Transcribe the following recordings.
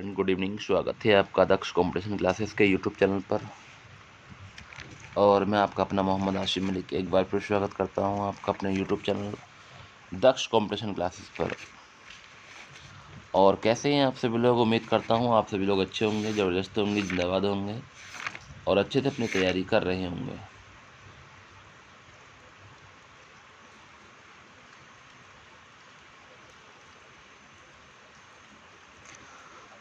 Good evening. स्वागत है आपका दक्ष कंपटीशन क्लासेस के यूट्यूब चैनल पर। और मैं आपका अपना मोहम्मद आशिम मलिक एक बार फिर स्वागत करता हूं आपका अपने यूट्यूब चैनल दक्ष कंपटीशन क्लासेस पर। और कैसे हैं आप सभी लोग? उम्मीद करता हूं आप सभी लोग अच्छे होंगे, ज़बरदस्त होंगे, जिंदाबाद होंगे और अच्छे से अपनी तैयारी कर रहे होंगे।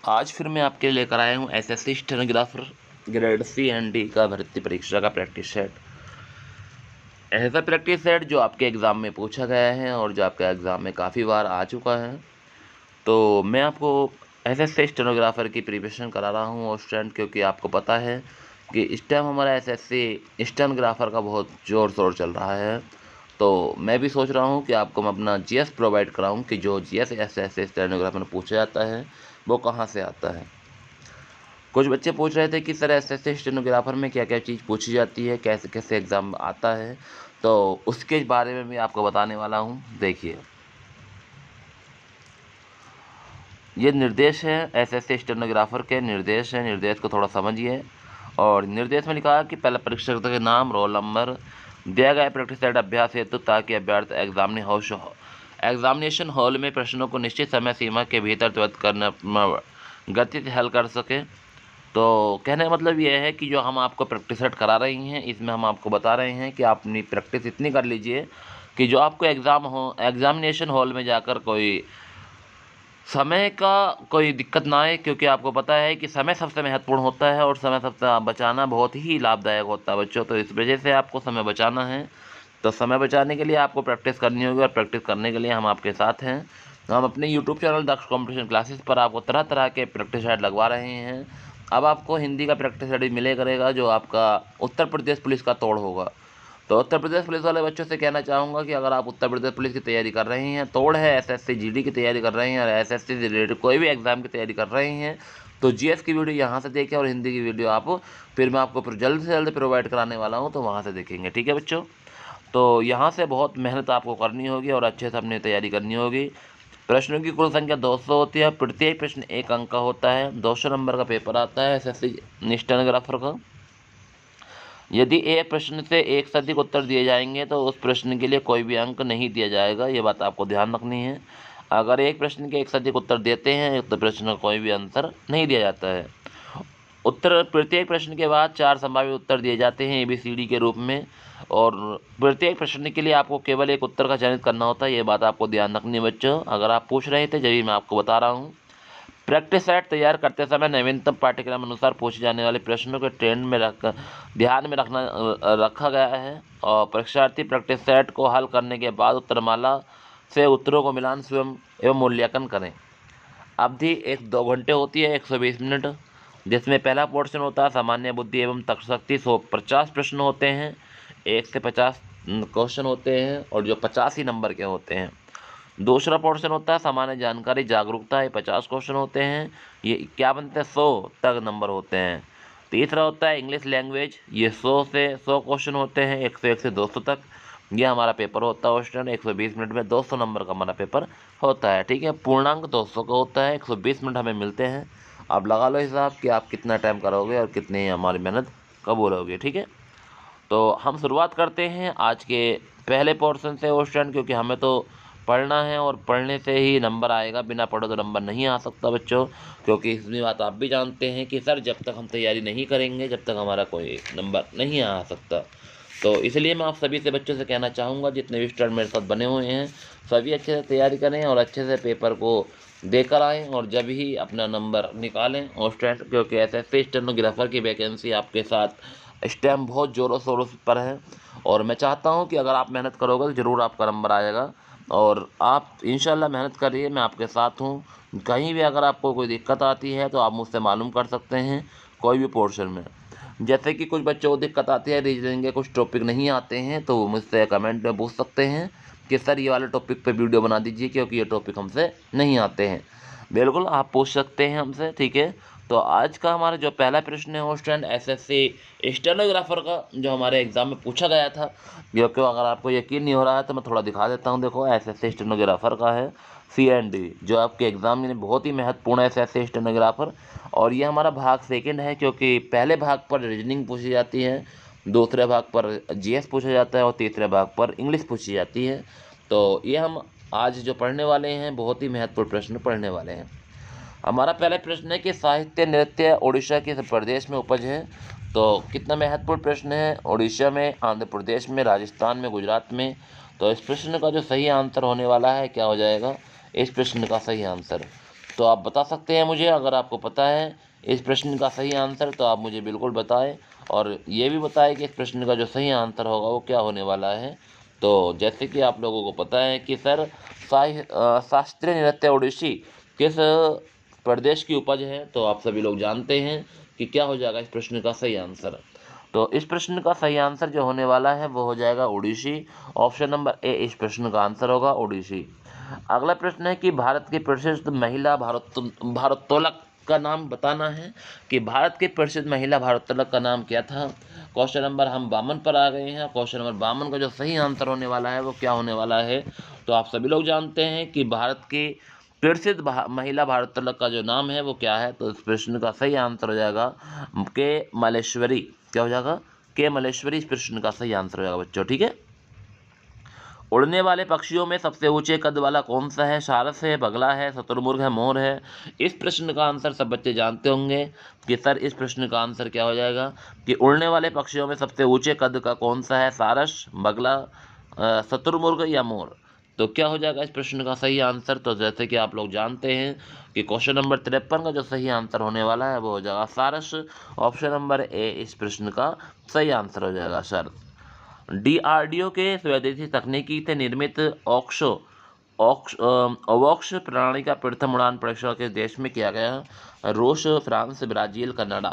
आज फिर मैं आपके लिए लेकर आया हूँ SSC stenographer grade C and D का भर्ती परीक्षा का प्रैक्टिस सेट। ऐसा प्रैक्टिस सेट जो आपके एग्ज़ाम में पूछा गया है और जो आपके एग्ज़ाम में काफ़ी बार आ चुका है। तो मैं आपको एसएससी स्टेनोग्राफर की प्रिपरेशन करा रहा हूँ और स्टूडेंट, क्योंकि आपको पता है कि इस टाइम हमारा एसएससी स्टेनोग्राफर का बहुत ज़ोर शोर चल रहा है। तो मैं भी सोच रहा हूँ कि आपको मैं अपना जीएस प्रोवाइड कराऊँ कि जो जीएस एसएससी स्टेनोग्राफर में पूछा जाता है वो कहाँ से आता है। कुछ बच्चे पूछ रहे थे कि सर एसएससी स्टेनोग्राफर में क्या क्या चीज़ पूछी जाती है, कैसे कैसे एग्ज़ाम आता है, तो उसके बारे में भी आपको बताने वाला हूँ। देखिए, ये निर्देश है एसएससी स्टेनोग्राफर के निर्देश है। निर्देश को थोड़ा समझिए। और निर्देश में लिखा है कि पहले परीक्षक के नाम, रोल नंबर, दिया गया प्रैक्टिस सेट अभ्यास हेतु, ताकि अभ्यर्थी एग्जामिनेशन हॉल में प्रश्नों को निश्चित समय सीमा के भीतर त्वरित करना गति से हल कर सके। तो कहने का मतलब ये है कि जो हम आपको प्रैक्टिस सेट करा रही हैं, इसमें हम आपको बता रहे हैं कि आप अपनी प्रैक्टिस इतनी कर लीजिए कि जो आपको एग्जामिनेशन हॉल में जाकर कोई समय का कोई दिक्कत ना आए। क्योंकि आपको पता है कि समय सबसे महत्वपूर्ण होता है और समय सबसे बचाना बहुत ही लाभदायक होता है बच्चों। तो इस वजह से आपको समय बचाना है। तो समय बचाने के लिए आपको प्रैक्टिस करनी होगी और प्रैक्टिस करने के लिए हम आपके साथ हैं। हम अपने यूट्यूब चैनल दक्ष कॉम्पिटिशन क्लासेस पर आपको तरह तरह के प्रैक्टिस सेट लगवा रहे हैं। अब आपको हिंदी का प्रैक्टिस सेट भी मिले करेगा जो आपका उत्तर प्रदेश पुलिस का तोड़ होगा। तो उत्तर प्रदेश पुलिस वाले बच्चों से कहना चाहूँगा कि अगर आप उत्तर प्रदेश पुलिस की तैयारी कर रहे हैं, तोड़ है, एसएससी जीडी की तैयारी कर रहे हैं और एसएससी से रिलेटेड कोई भी एग्ज़ाम की तैयारी कर रहे हैं, तो जीएस की वीडियो यहाँ से देखें और हिंदी की वीडियो आप फिर मैं आपको जल्द से जल्द प्रोवाइड कराने वाला हूँ, तो वहाँ से देखेंगे। ठीक है बच्चों? तो यहाँ से बहुत मेहनत आपको करनी होगी और अच्छे से अपनी तैयारी करनी होगी। प्रश्नों की कुल संख्या 200 होती है। प्रत्येक प्रश्न 1 अंक का होता है। 200 नंबर का पेपर आता है एसएससी स्टेनोग्राफर का। यदि एक प्रश्न से एक से अधिक उत्तर दिए जाएंगे तो उस प्रश्न के लिए कोई भी अंक नहीं दिया जाएगा। ये बात आपको ध्यान रखनी है। अगर एक प्रश्न के एक से अधिक उत्तर देते हैं तो प्रश्न का कोई भी आंसर नहीं दिया जाता है। उत्तर प्रत्येक प्रश्न के बाद 4 संभावित उत्तर दिए जाते हैं ABCD के रूप में, और प्रत्येक प्रश्न के लिए आपको केवल एक उत्तर का चयनित करना होता है। ये बात आपको ध्यान रखनी है बच्चों। अगर आप पूछ रहे थे जब मैं आपको बता रहा हूँ। प्रैक्टिस सेट तैयार करते समय नवीनतम पाठ्यक्रम अनुसार पूछे जाने वाले प्रश्नों के ट्रेंड में ध्यान में रखा गया है। और परीक्षार्थी प्रैक्टिस सेट को हल करने के बाद उत्तरमाला से उत्तरों को मिलान स्वयं एवं मूल्यांकन करें। अवधि 1-2 घंटे होती है, 120 मिनट, जिसमें पहला पोर्शन होता है सामान्य बुद्धि एवं तर्कशक्ति। 150 प्रश्न होते हैं, 1 से 50 क्वेश्चन होते हैं और जो 50 ही नंबर के होते हैं। दूसरा पोर्शन होता है सामान्य जानकारी जागरूकता, ये 50 क्वेश्चन होते हैं, ये 51 से 100 तक नंबर होते हैं। तीसरा होता है इंग्लिश लैंग्वेज, ये 100 से 100 क्वेश्चन होते हैं, 101 से 200 तक। ये हमारा पेपर होता है स्टूडेंट। 120 मिनट में 200 नंबर का हमारा पेपर होता है। ठीक है, पूर्णांक 200 का होता है। 120 मिनट हमें मिलते हैं। आप लगा लो हिसाब कि आप कितना टाइम करोगे और कितनी हमारी मेहनत कबूल होगी। ठीक है, तो हम शुरुआत करते हैं आज के पहले पोर्शन से स्टूडेंट, क्योंकि हमें तो पढ़ना है और पढ़ने से ही नंबर आएगा। बिना पढ़े तो नंबर नहीं आ सकता बच्चों। क्योंकि इसमें बात आप भी जानते हैं कि सर जब तक हम तैयारी नहीं करेंगे जब तक हमारा कोई नंबर नहीं आ सकता। तो इसलिए मैं आप सभी से बच्चों से कहना चाहूँगा, जितने भी स्टूडेंट मेरे साथ बने हुए हैं सभी अच्छे से तैयारी करें और अच्छे से पेपर को देकर आएँ और जब ही अपना नंबर निकालें और स्टूडेंट, क्योंकि एसएससी स्टेनोग्राफर की वैकेंसी आपके साथ इस टाइम बहुत ज़ोरों शोरों पर है। और मैं चाहता हूं कि अगर आप मेहनत करोगे तो ज़रूर आपका नंबर आएगा। और आप इंशाल्लाह मेहनत करिए, मैं आपके साथ हूं। कहीं भी अगर आपको कोई दिक्कत आती है तो आप मुझसे मालूम कर सकते हैं कोई भी पोर्शन में। जैसे कि कुछ बच्चों को दिक्कत आती है रीजनिंग के कुछ टॉपिक नहीं आते हैं, तो वो मुझसे कमेंट में पूछ सकते हैं कि सर ये वाले टॉपिक पे वीडियो बना दीजिए क्योंकि ये टॉपिक हमसे नहीं आते हैं। बिल्कुल आप पूछ सकते हैं हमसे। ठीक है, तो आज का हमारा जो पहला प्रश्न है वो स्टूडेंट एसएससी स्टेनोग्राफर का जो हमारे एग्जाम में पूछा गया था, क्योंकि अगर आपको यकीन नहीं हो रहा है तो मैं थोड़ा दिखा देता हूँ। देखो एसएससी स्टेनोग्राफर का है CND, जो आपके एग्जाम में बहुत ही महत्वपूर्ण है एसएससी स्टेनोग्राफर। और ये हमारा भाग सेकंड है, क्योंकि पहले भाग पर रीजनिंग पूछी जाती है, दूसरे भाग पर जीएस पूछा जाता है और तीसरे भाग पर इंग्लिश पूछी जाती है। तो ये हम आज जो पढ़ने वाले हैं बहुत ही महत्वपूर्ण प्रश्न पढ़ने वाले हैं। हमारा पहला प्रश्न है कि साहित्य नृत्य उड़ीसा किस प्रदेश में उपज है। तो कितना महत्वपूर्ण प्रश्न है, उड़ीसा में, आंध्र प्रदेश में, राजस्थान में, गुजरात में। तो इस प्रश्न का जो सही आंसर होने वाला है क्या हो जाएगा, इस प्रश्न का सही आंसर। तो आप बता सकते हैं मुझे, अगर आपको पता है इस प्रश्न का सही आंसर तो आप मुझे बिल्कुल बताएं, और ये भी बताएं कि इस प्रश्न का जो सही आंसर होगा वो क्या होने वाला है। तो जैसे कि आप लोगों को पता है कि सर शास्त्रीय नृत्य उड़ीसी किस प्रदेश की उपज है, तो आप सभी लोग जानते हैं कि क्या हो जाएगा इस प्रश्न का सही आंसर। तो इस प्रश्न का सही आंसर जो होने वाला है वो हो जाएगा उड़ीसी। ऑप्शन नंबर ए इस प्रश्न का आंसर होगा उड़ीसी। अगला प्रश्न है कि भारत की प्रसिद्ध महिला भारोत्तोलक का नाम बताना है, कि भारत की प्रसिद्ध महिला भारोत्तोलक का नाम क्या था। क्वेश्चन नंबर हम 52 पर आ गए हैं। क्वेश्चन नंबर 52 का जो सही आंसर होने वाला है वो क्या होने वाला है। तो आप सभी लोग जानते हैं कि भारत की प्रसिद्ध महिला भारोत्तोलक का जो नाम है वो क्या है। तो इस प्रश्न का सही आंसर हो जाएगा के मलेश्वरी। क्या हो जाएगा, के मलेश्वरी इस प्रश्न का सही आंसर हो जाएगा बच्चों, ठीक है। उड़ने वाले पक्षियों में सबसे ऊंचे कद वाला कौन सा है, सारस है, बगला है, शुतुरमुर्ग है, मोर है। इस प्रश्न का आंसर सब बच्चे जानते होंगे कि सर इस प्रश्न का आंसर क्या हो जाएगा, कि उड़ने वाले पक्षियों में सबसे ऊंचे कद का कौन सा है, सारस, बगला, शुतुरमुर्ग या मोर। तो क्या हो जाएगा इस प्रश्न का सही आंसर। तो जैसे कि आप लोग जानते हैं कि क्वेश्चन नंबर 53 का जो सही आंसर होने वाला है वो हो जाएगा सारस। ऑप्शन नंबर ए इस प्रश्न का सही आंसर हो जाएगा सर। DRDO के स्वदेशी तकनीकी से निर्मित अवॉक्स प्रणाली का प्रथम उड़ान परीक्षण किस देश में किया गया, रूस, फ्रांस, ब्राजील, कनाडा।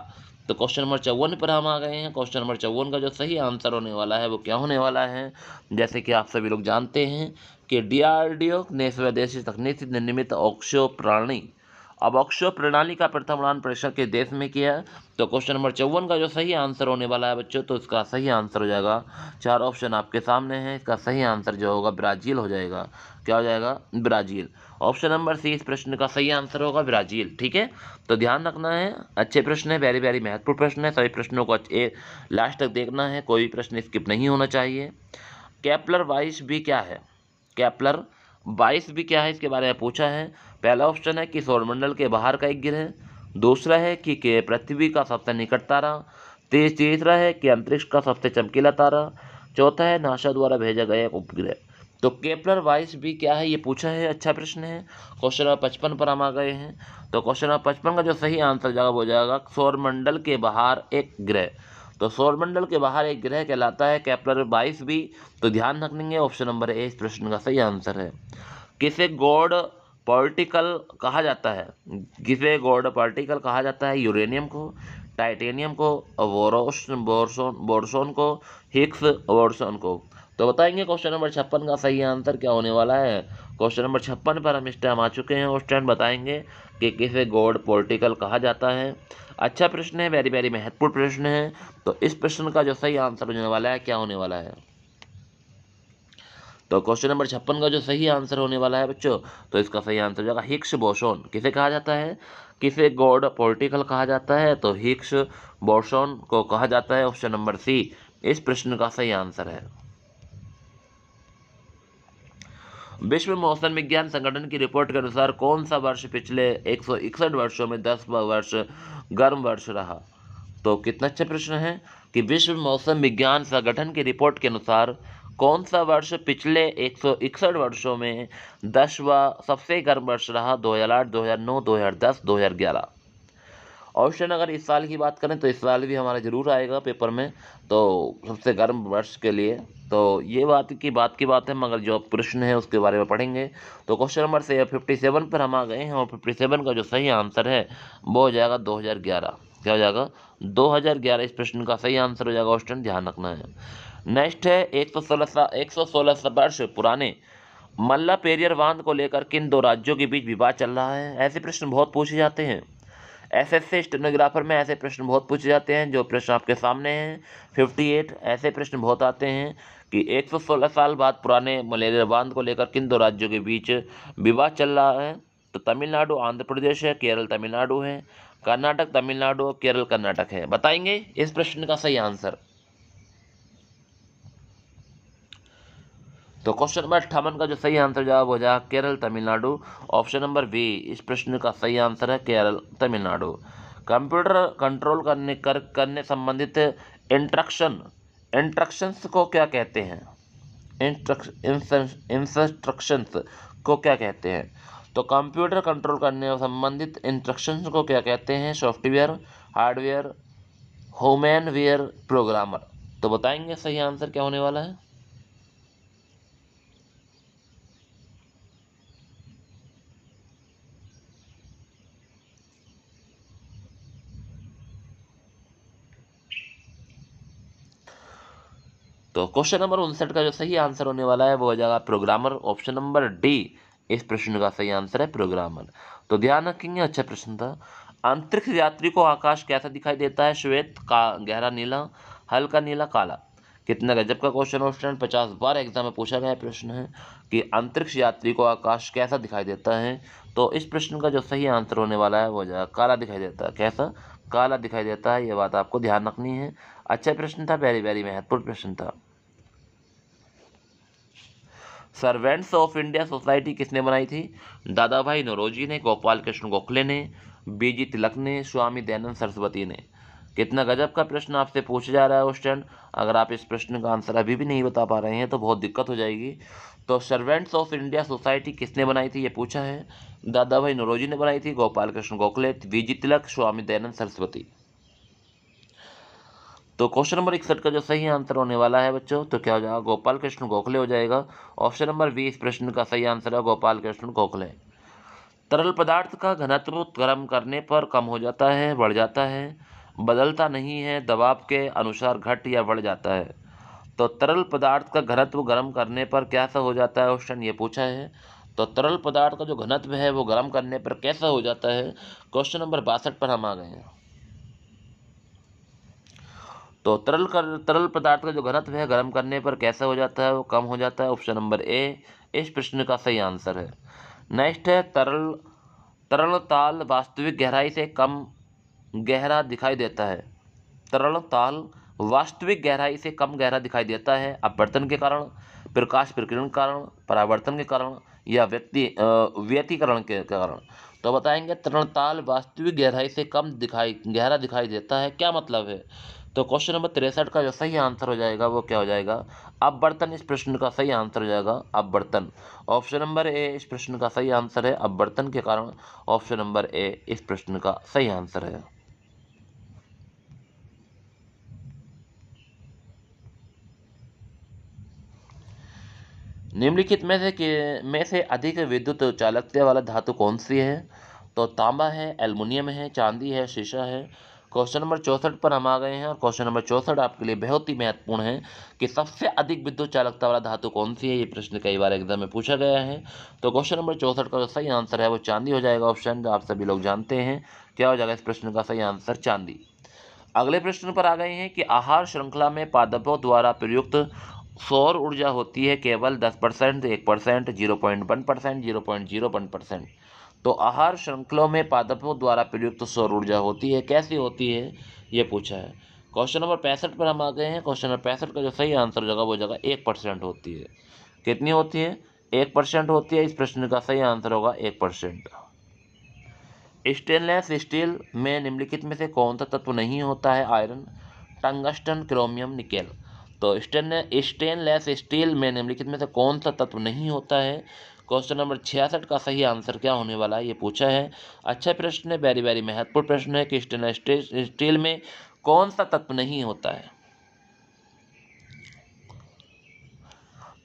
तो क्वेश्चन नंबर 54 पर हम आ गए हैं। क्वेश्चन नंबर 54 का जो सही आंसर होने वाला है वो क्या होने वाला है। जैसे कि आप सभी लोग जानते हैं कि DRDO ने स्वदेशी तकनीक से निर्मित अवॉक्स प्रणाली का प्रथम उड़ान परीक्षण किस देश में किया। तो क्वेश्चन नंबर 54 का जो सही आंसर होने वाला है बच्चों, तो इसका सही आंसर हो जाएगा, 4 ऑप्शन आपके सामने हैं, इसका सही आंसर जो होगा ब्राज़ील हो जाएगा। क्या हो जाएगा, ब्राज़ील। ऑप्शन नंबर सी इस प्रश्न का सही आंसर होगा ब्राज़ील, ठीक है। तो ध्यान रखना है, अच्छे प्रश्न है, वेरी वेरी महत्वपूर्ण प्रश्न है, सभी प्रश्नों को लास्ट तक देखना है, कोई प्रश्न स्किप नहीं होना चाहिए। केपलर 22 भी क्या है, केपलर 22 भी क्या है इसके बारे में पूछा है। पहला ऑप्शन है कि सौरमंडल के बाहर का एक ग्रह, दूसरा है कि पृथ्वी का सबसे निकट तारा, तीसरा है कि अंतरिक्ष का सबसे चमकीला तारा, चौथा है नासा द्वारा भेजा गया एक उपग्रह। तो केपलर 22 भी क्या है ये पूछा है, अच्छा प्रश्न है। क्वेश्चन नंबर 55 पर हम आ गए हैं। तो क्वेश्चन नंबर 55 का जो सही आंसर जाएगा वो जाएगा सौरमंडल के बाहर एक ग्रह। तो सौरमंडल के बाहर एक ग्रह कहलाता है केपलर 22 भी। तो ध्यान रखेंगे, ऑप्शन नंबर ए इस प्रश्न का सही आंसर है। किसे गॉड पार्टिकल कहा जाता है, किसे गॉड पार्टिकल कहा जाता है, यूरेनियम को, टाइटेनियम को, बोरसोन को, हिग्स बोरसोन को। तो बताएंगे क्वेश्चन नंबर 56 का सही आंसर क्या होने वाला है। क्वेश्चन नंबर 56 पर हम इस टाइम आ चुके हैं, उस टाइम बताएंगे कि किसे गॉड पार्टिकल कहा जाता है। अच्छा प्रश्न है, वेरी वेरी महत्वपूर्ण प्रश्न है। तो इस प्रश्न का जो सही आंसर होने वाला है क्या होने वाला है। तो क्वेश्चन नंबर 56 का जो सही आंसर होने वाला है बच्चों, तो इसका सही आंसर हो जाएगा हिग्स बोसोन। किसे कहा जाता है, किसे गॉड पार्टिकल कहा जाता है, तो हिग्स बोसोन को कहा जाता है। ऑप्शन नंबर सी इस प्रश्न का सही आंसर है। विश्व मौसम विज्ञान संगठन की रिपोर्ट के अनुसार कौन सा वर्ष पिछले 161 वर्षों में 10 वर्ष गर्म वर्ष रहा। तो कितना अच्छा प्रश्न है कि विश्व मौसम विज्ञान संगठन की रिपोर्ट के अनुसार कौन सा वर्ष पिछले 161 वर्षों में 10वां सबसे गर्म वर्ष रहा, 2008, 2009, 2010, 2011। ऑप्शन अगर इस साल की बात करें तो इस साल भी हमारा जरूर आएगा पेपर में, तो सबसे गर्म वर्ष के लिए। तो ये बात की बात है, मगर जो प्रश्न है उसके बारे में पढ़ेंगे। तो क्वेश्चन नंबर 57 पर हम आ गए हैं, और 57 का जो सही आंसर है वो हो जाएगा 2011। क्या हो जाएगा, 2011 इस प्रश्न का सही आंसर हो जाएगा। ऑप्शन ध्यान रखना है। नेक्स्ट है 116 वर्ष पुराने मल्ला पेरियर बांध को लेकर किन दो राज्यों के बीच विवाद चल रहा है। ऐसे प्रश्न बहुत पूछे जाते हैं। एसएससी स्टेनोग्राफर में ऐसे प्रश्न बहुत पूछे जाते हैं, जो प्रश्न आपके सामने हैं 58 ऐसे प्रश्न बहुत आते हैं कि 116 साल बाद पुराने मलेरिया बांध को लेकर किन दो राज्यों के बीच विवाद चल रहा है। तो तमिलनाडु आंध्र प्रदेश है, केरल तमिलनाडु है, कर्नाटक तमिलनाडु और केरल कर्नाटक है। बताएंगे इस प्रश्न का सही आंसर। तो क्वेश्चन नंबर 58 का जो सही आंसर जवाब हो जाएगा Kerala Tamil Nadu. Option number B इस प्रश्न का सही आंसर है केरल तमिलनाडु। कंप्यूटर कंट्रोल करने संबंधित इंस्ट्रक्शंस को क्या कहते हैं। इंस्ट्रक्शंस को क्या कहते हैं। तो कंप्यूटर कंट्रोल करने संबंधित इंस्ट्रक्शंस को क्या कहते हैं। Software, hardware, humanware, programmer. तो बताएंगे सही आंसर क्या होने वाला है। तो क्वेश्चन नंबर 59 का जो सही आंसर होने वाला है वो हो जाएगा प्रोग्रामर। ऑप्शन नंबर डी इस प्रश्न का सही आंसर है प्रोग्रामर। तो ध्यान रखेंगे, अच्छा प्रश्न था। अंतरिक्ष यात्री को आकाश कैसा दिखाई देता है। श्वेत, का गहरा नीला, हल्का नीला, काला। कितना गजब का क्वेश्चन है स्टूडेंट, 50 बार एग्जाम में पूछा गया प्रश्न है कि अंतरिक्ष यात्री को आकाश कैसा दिखाई देता है। तो इस प्रश्न का जो सही आंसर होने वाला है वो हो जाएगा काला दिखाई देता है। कैसा, काला दिखाई देता है, ये बात आपको ध्यान रखनी है। अच्छा प्रश्न था, वेरी वेरी महत्वपूर्ण प्रश्न था। सर्वेंट्स ऑफ इंडिया सोसाइटी किसने बनाई थी। दादा भाई नौरोजी ने, गोपाल कृष्ण गोखले ने, बीजी तिलक ने, स्वामी दयानंद सरस्वती ने। कितना गजब का प्रश्न आपसे पूछा जा रहा है स्टूडेंट। अगर आप इस प्रश्न का आंसर अभी भी नहीं बता पा रहे हैं तो बहुत दिक्कत हो जाएगी। तो सर्वेंट्स ऑफ इंडिया सोसाइटी किसने बनाई थी ये पूछा है। दादा भाई नौरोजी ने बनाई थी, गोपाल कृष्ण गोखले, बीजी तिलक, स्वामी दयानंद सरस्वती। तो क्वेश्चन नंबर 61 का जो सही आंसर होने वाला है बच्चों, तो क्या हो जाएगा गोपाल कृष्ण गोखले हो जाएगा। ऑप्शन नंबर बी इस प्रश्न का सही आंसर है गोपाल कृष्ण गोखले। तरल पदार्थ का घनत्व गर्म करने पर कम हो जाता है, बढ़ जाता है, बदलता नहीं है, दबाव के अनुसार घट या बढ़ जाता है। तो तरल पदार्थ का घनत्व गर्म करने पर कैसा हो जाता है क्वेश्चन ये पूछा है। तो तरल पदार्थ का जो घनत्व है वो गर्म करने पर कैसा हो जाता है। क्वेश्चन नंबर 62 पर हम आ गए हैं। तो तरल पदार्थ का जो घनत्व है गर्म करने पर कैसा हो जाता है, वो कम हो जाता है। ऑप्शन नंबर ए इस प्रश्न का सही आंसर है। नेक्स्ट है तरल ताल वास्तविक गहराई से कम गहरा दिखाई देता है। तरल ताल वास्तविक गहराई से कम गहरा दिखाई देता है अपवर्तन के कारण, प्रकाश प्रकीर्णन के कारण, परावर्तन के कारण या व्यतिकरण के कारण। तो बताएंगे तरल ताल वास्तविक गहराई से कम गहरा दिखाई देता है, क्या मतलब है। तो क्वेश्चन नंबर 63 का जो सही आंसर हो जाएगा वो क्या हो जाएगा अपवर्तन। इस प्रश्न का सही आंसर हो जाएगा अपवर्तन। ऑप्शन नंबर ए इस प्रश्न का सही आंसर है अपवर्तन के कारण। ऑप्शन नंबर ए इस प्रश्न का सही आंसर है। निम्नलिखित में से अधिक विद्युत चालकता वाला धातु कौन सी है। तो तांबा है, एल्युमिनियम है, चांदी है, शीशा है। क्वेश्चन नंबर 64 पर हम आ गए हैं और क्वेश्चन नंबर 64 आपके लिए बहुत ही महत्वपूर्ण है कि सबसे अधिक विद्युत चालकता वाला धातु कौन सी है। ये प्रश्न कई बार एग्जाम में पूछा गया है। तो क्वेश्चन नंबर 64 का जो सही आंसर है वो चांदी हो जाएगा। ऑप्शन जो आप सभी लोग जानते हैं क्या हो जाएगा इस प्रश्न का सही आंसर चांदी। अगले प्रश्न पर आ गए हैं कि आहार श्रृंखला में पादपों द्वारा प्रयुक्त सौर ऊर्जा होती है केवल 10%, 1%, 0.1%, 0.01%। तो आहार श्रृंखलों में पादपों द्वारा प्रयुक्त सौर ऊर्जा होती है, कैसी होती है ये पूछा है। क्वेश्चन नंबर 65 पर हम आ गए हैं। क्वेश्चन नंबर 65 का जो सही आंसर होगा वो जगह 1% होती है। कितनी होती है 1% होती है। इस प्रश्न का सही आंसर होगा 1%। स्टेनलेस स्टील में निम्नलिखित में से कौन सा तत्व नहीं होता है। Iron, tungsten, chromium, nickel. तो स्टेनलेस स्टील में निम्नलिखित में से कौन सा तत्व नहीं होता है। क्वेश्चन नंबर 66 का सही आंसर क्या होने वाला है ये पूछा है। अच्छा प्रश्न है, वेरी वेरी महत्वपूर्ण प्रश्न है कि स्टेनलेस स्टील में कौन सा तत्व नहीं होता है।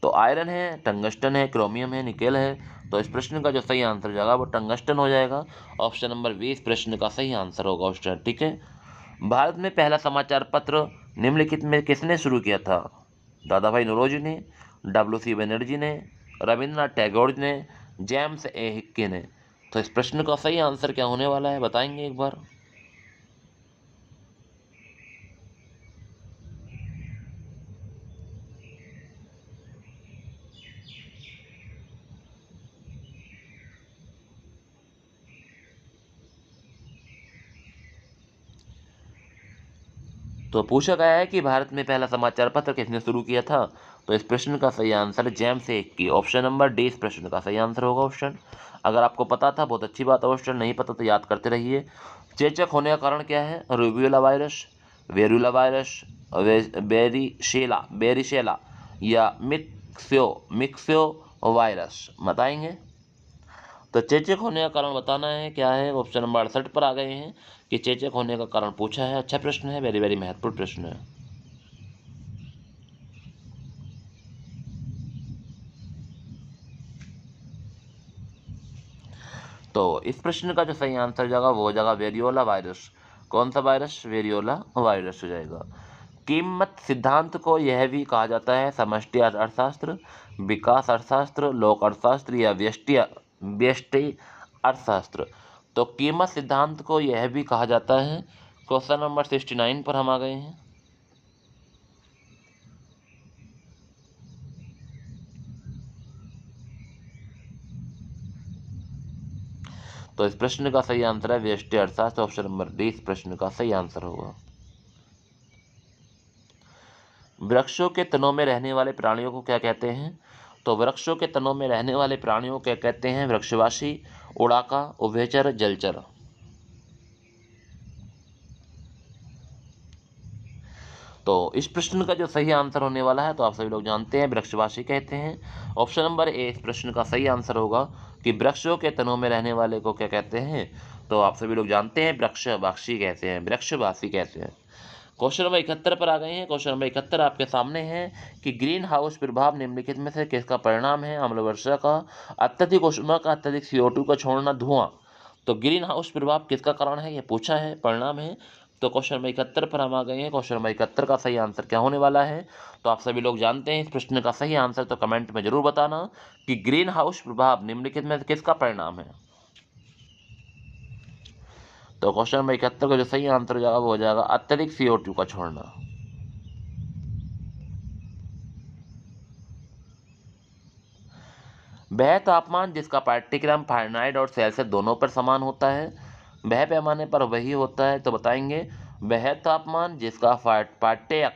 तो आयरन है, टंगस्टन है, क्रोमियम है, निकेल है। तो इस प्रश्न का जो सही आंसर जाएगा वो टंगस्टन हो जाएगा। ऑप्शन नंबर 20 प्रश्न का सही आंसर होगा ऑप्शन, ठीक है। भारत में पहला समाचार पत्र निम्नलिखित में किसने शुरू किया था। दादा भाई नौरोजी ने, W.C. बनर्जी ने, रविंद्रनाथ टैगोर ने, जेम्स ए हिक्के ने। तो इस प्रश्न का सही आंसर क्या होने वाला है, बताएंगे एक बार। तो पूछा गया है कि भारत में पहला समाचार पत्र किसने शुरू किया था। तो इस प्रश्न का सही आंसर है जेम्स एक की। ऑप्शन नंबर डी इस प्रश्न का सही आंसर होगा ऑप्शन। अगर आपको पता था बहुत अच्छी बात है, ऑप्शन नहीं पता तो याद करते रहिए। चेचक होने का कारण क्या है, रूबियोला वायरस, वेरुला वायरस, बेरिशेला या मिक्स्यो मिक्स्यो वायरस, बताएंगे। तो चेचक होने का कारण बताना है क्या है। ऑप्शन नंबर 68 पर आ गए हैं कि चेचक होने का कारण पूछा है। अच्छा प्रश्न है, वेरी वेरी महत्वपूर्ण प्रश्न है। तो इस प्रश्न का जो सही आंसर जाएगा वो हो जाएगा वेरियोला वायरस। कौन सा वायरस, वेरियोला वायरस हो जाएगा। कीमत सिद्धांत को यह भी कहा जाता है समष्टि अर्थशास्त्र, विकास अर्थशास्त्र, लोक अर्थशास्त्र या व्यष्टि अर्थशास्त्र। तो कीमत सिद्धांत को यह भी कहा जाता है। क्वेश्चन नंबर 69 पर हम आ गए हैं। तो इस प्रश्न का सही आंसर है व्यष्टि अर्थशास्त्र। ऑप्शन नंबर डी इस प्रश्न का सही आंसर होगा। वृक्षों के तनों में रहने वाले प्राणियों को क्या कहते हैं। तो वृक्षों के तनों में रहने वाले प्राणियों को क्या कहते हैं, वृक्षवासी, उड़ाका, उभयचर, जलचर। तो इस प्रश्न का जो सही आंसर होने वाला है तो आप सभी लोग जानते हैं वृक्षवासी कहते हैं। ऑप्शन नंबर ए इस प्रश्न का सही आंसर होगा कि वृक्षों के तनों में रहने वाले को क्या कहते हैं। तो आप सभी लोग जानते हैं वृक्षवासी कहते हैं, वृक्षवासी कहते हैं। क्वेश्चन नंबर 71 पर आ गए हैं। क्वेश्चन नंबर 71 आपके सामने है कि ग्रीन हाउस प्रभाव निम्नलिखित में से किसका परिणाम है। अम्ल वर्षा का, अत्यधिक ऊष्मा का, अत्यधिक CO2 का छोड़ना, धुआं। तो ग्रीन हाउस प्रभाव किसका कारण है, ये पूछा है, परिणाम है। तो क्वेश्चन नंबर 71 पर हम आ गए हैं। क्वेश्चन नंबर 71 का सही आंसर क्या होने वाला है। तो आप सभी लोग जानते हैं इस प्रश्न का सही आंसर, तो कमेंट में जरूर बताना कि ग्रीन हाउस प्रभाव निम्नलिखित में से किसका परिणाम है। तो क्वेश्चन नंबर 71 का जो सही आंसर हो जाएगा वो हो जाएगा अत्यधिक CO2 का छोड़ना। वह तापमान जिसका पाठ्यक्रम फ़ारेनहाइट और सेल्सियस दोनों पर समान होता है, वह पैमाने पर वही होता है। तो बताएंगे, वह तापमान जिसका पाठ्य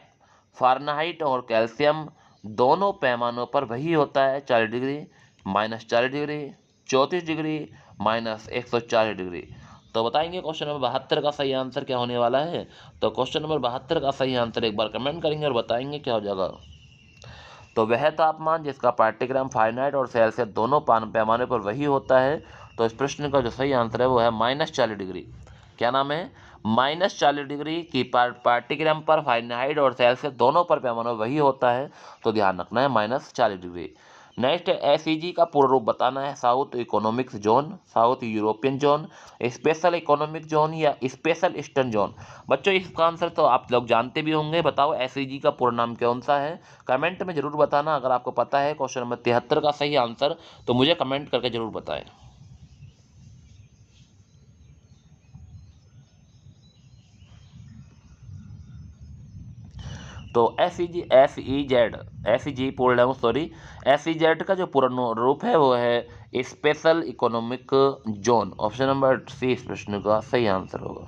फ़ारेनहाइट और कैल्शियम दोनों पैमानों पर वही होता है, 40 डिग्री, -40 डिग्री, 34 डिग्री, -140 डिग्री। तो बताएंगे क्वेश्चन नंबर 72 का सही आंसर क्या होने वाला है। तो क्वेश्चन नंबर 72 का सही आंसर एक बार कमेंट करेंगे और बताएंगे क्या हो जाएगा। तो वह तापमान जिसका पाठ्यक्रम फ़ारेनहाइट और सेल्सियस दोनों पैमाने पर वही होता है। तो इस प्रश्न का जो सही आंसर है वो है -40 डिग्री। क्या नाम है, -40 डिग्री की पाठ्यक्रम पर फ़ारेनहाइट और सेल्सियस दोनों पर पैमाना वही होता है। तो ध्यान रखना है -40 डिग्री। नेक्स्ट SEG का पूर्ण रूप बताना है, south economic zone, south European zone, special economic zone या स्पेशल ईस्टर्न जोन। बच्चों इसका आंसर तो आप लोग जानते भी होंगे, बताओ SEG का पूर्ण नाम कौन सा है। कमेंट में जरूर बताना अगर आपको पता है क्वेश्चन नंबर 73 का सही आंसर, तो मुझे कमेंट करके जरूर बताएं। तो SEG पूर्ण नाम, सॉरी, SEZ का जो पूर्ण रूप है वो है special economic zone. Option number C इस प्रश्न का सही आंसर होगा।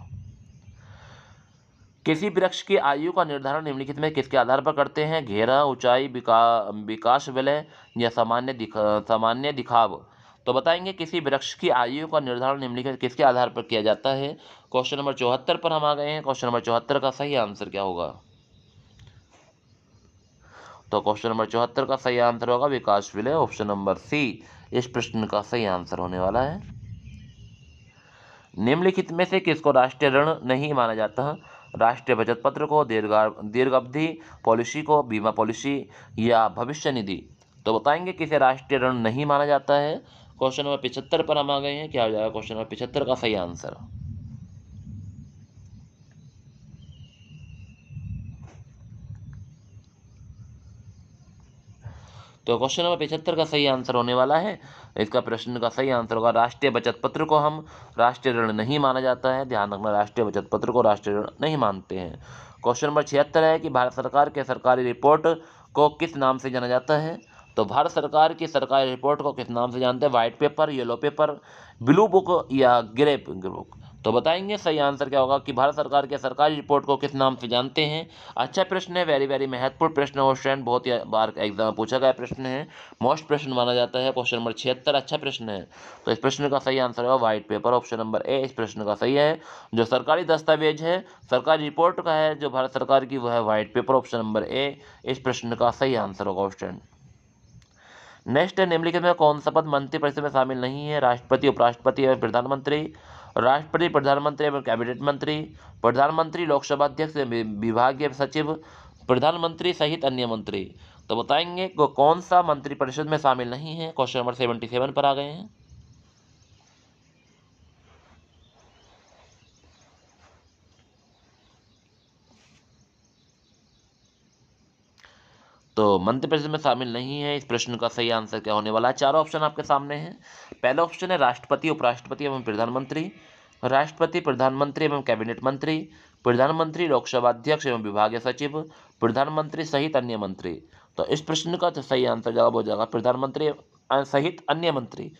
किसी वृक्ष की आयु का निर्धारण निम्नलिखित में किसके आधार पर करते हैं, घेरा, ऊंचाई, विकास विलय या सामान्य दिखाव। तो बताएंगे किसी वृक्ष की आयु का निर्धारण निम्नलिखित किसके आधार पर किया जाता है। क्वेश्चन नंबर 74 पर हम आ गए हैं। क्वेश्चन नंबर 74 का सही आंसर क्या होगा। तो क्वेश्चन नंबर 74 का सही आंसर होगा विकास विलय। ऑप्शन नंबर सी इस प्रश्न का सही आंसर होने वाला है। निम्नलिखित में से किसको राष्ट्रीय ऋण नहीं माना जाता, राष्ट्रीय बचत पत्र को, दीर्घ अवधि पॉलिसी को, बीमा पॉलिसी या भविष्य निधि। तो बताएंगे किसे राष्ट्रीय ऋण नहीं माना जाता है। क्वेश्चन नंबर 75 पर हम आ गए हैं। क्या हो जाएगा क्वेश्चन नंबर 75 का सही आंसर। तो क्वेश्चन नंबर 75 का सही आंसर होने वाला है इसका प्रश्न का सही आंसर होगा राष्ट्रीय बचत पत्र को हम राष्ट्रीय ऋण नहीं माना जाता है। ध्यान रखना, राष्ट्रीय बचत पत्र को राष्ट्रीय ऋण नहीं मानते हैं। क्वेश्चन नंबर 76 है कि भारत सरकार के सरकारी रिपोर्ट को किस नाम से जाना जाता है। तो भारत सरकार की सरकारी रिपोर्ट को किस नाम से जानते हैं? White paper, yellow paper, blue book या ग्रे बुक। तो बताएंगे सही आंसर क्या होगा कि भारत सरकार के सरकारी रिपोर्ट को किस नाम से जानते हैं। अच्छा प्रश्न है, वेरी महत्वपूर्ण प्रश्न है क्वेश्चन, बहुत ही बार एग्जाम में पूछा गया प्रश्न है, मोस्ट प्रश्न माना जाता है। क्वेश्चन नंबर 76 अच्छा प्रश्न है। तो इस प्रश्न का सही आंसर है white paper, option number A इस प्रश्न का सही है। जो सरकारी दस्तावेज है, सरकारी रिपोर्ट का है जो भारत सरकार की, वह है white paper, option number A इस प्रश्न का सही आंसर होगा क्वेश्चन। नेक्स्ट है, निम्नलिखित में कौन सा पद मंत्रिपरिषद में शामिल नहीं है? राष्ट्रपति, उपराष्ट्रपति एवं प्रधानमंत्री, राष्ट्रपति, प्रधानमंत्री एवं कैबिनेट मंत्री, प्रधानमंत्री, लोकसभा अध्यक्ष, विभागीय सचिव, प्रधानमंत्री सहित अन्य मंत्री। तो बताएंगे कौन सा मंत्रिपरिषद में शामिल नहीं है। क्वेश्चन नंबर 77 पर आ गए हैं। तो मंत्रिपरिषद में शामिल नहीं है, इस प्रश्न का सही आंसर क्या होने वाला है? चारों ऑप्शन आपके सामने हैं। पहला ऑप्शन है राष्ट्रपति, उपराष्ट्रपति एवं प्रधानमंत्री, राष्ट्रपति, प्रधानमंत्री एवं कैबिनेट मंत्री, प्रधानमंत्री, लोकसभा अध्यक्ष एवं विभागीय सचिव, प्रधानमंत्री सहित अन्य मंत्री। तो इस प्रश्न का तो सही आंसर जवाब हो जाएगा प्रधानमंत्री सहित अन्य मंत्री।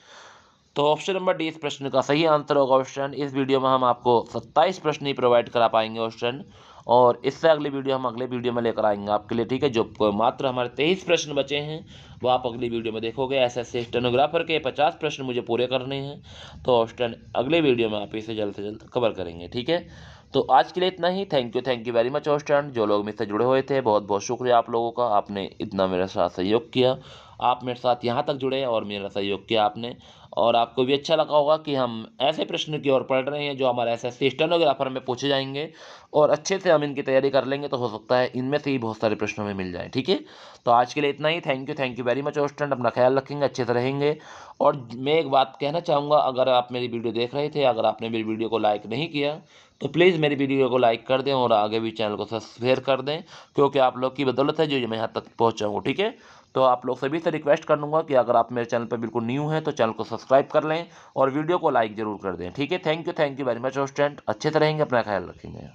तो ऑप्शन नंबर डी इस प्रश्न का सही आंसर होगा क्वेश्चन। इस वीडियो में हम आपको 27 प्रश्न ही प्रोवाइड करा पाएंगे क्वेश्चन, और इससे अगली वीडियो हम अगले वीडियो में लेकर आएंगे आपके लिए, ठीक है। जो मात्र हमारे 23 प्रश्न बचे हैं वो आप अगली वीडियो में देखोगे। एसएससी स्टेनोग्राफर के 50 प्रश्न मुझे पूरे करने हैं, तो क्वेश्चन अगले वीडियो में आप इसे जल्द से जल्द कवर करेंगे, ठीक है। तो आज के लिए इतना ही। Thank you very much question. जो लोग मुझसे जुड़े हुए थे, बहुत बहुत शुक्रिया आप लोगों का, आपने इतना मेरे साथ सहयोग किया, आप मेरे साथ यहाँ तक जुड़े और मेरा सहयोग किया आपने। और आपको भी अच्छा लगा होगा कि हम ऐसे प्रश्न की ओर पढ़ रहे हैं जो हमारे एसएससी स्टेनोग्राफर में पूछे जाएंगे, और अच्छे से हम इनकी तैयारी कर लेंगे तो हो सकता है इनमें से ही बहुत सारे प्रश्नों में मिल जाए, ठीक है। तो आज के लिए इतना ही। Thank you very much student. अपना ख्याल रखेंगे, अच्छे से रहेंगे। और मैं एक बात कहना चाहूँगा, अगर आप मेरी वीडियो देख रहे थे, अगर आपने मेरी वीडियो को लाइक नहीं किया तो प्लीज़ मेरी वीडियो को लाइक कर दें और आगे भी चैनल को सब्सक्राइब कर दें, क्योंकि आप लोग की बदौलत है जो मैं यहाँ तक पहुँचा हूँ, ठीक है। तो आप लोग सभी से रिक्वेस्ट कर लूँगा कि अगर आप मेरे चैनल पर बिल्कुल न्यू हैं तो चैनल को सब्सक्राइब कर लें और वीडियो को लाइक ज़रूर कर दें, ठीक है। Thank you very much student. अच्छे से रहेंगे, अपना ख्याल रखेंगे।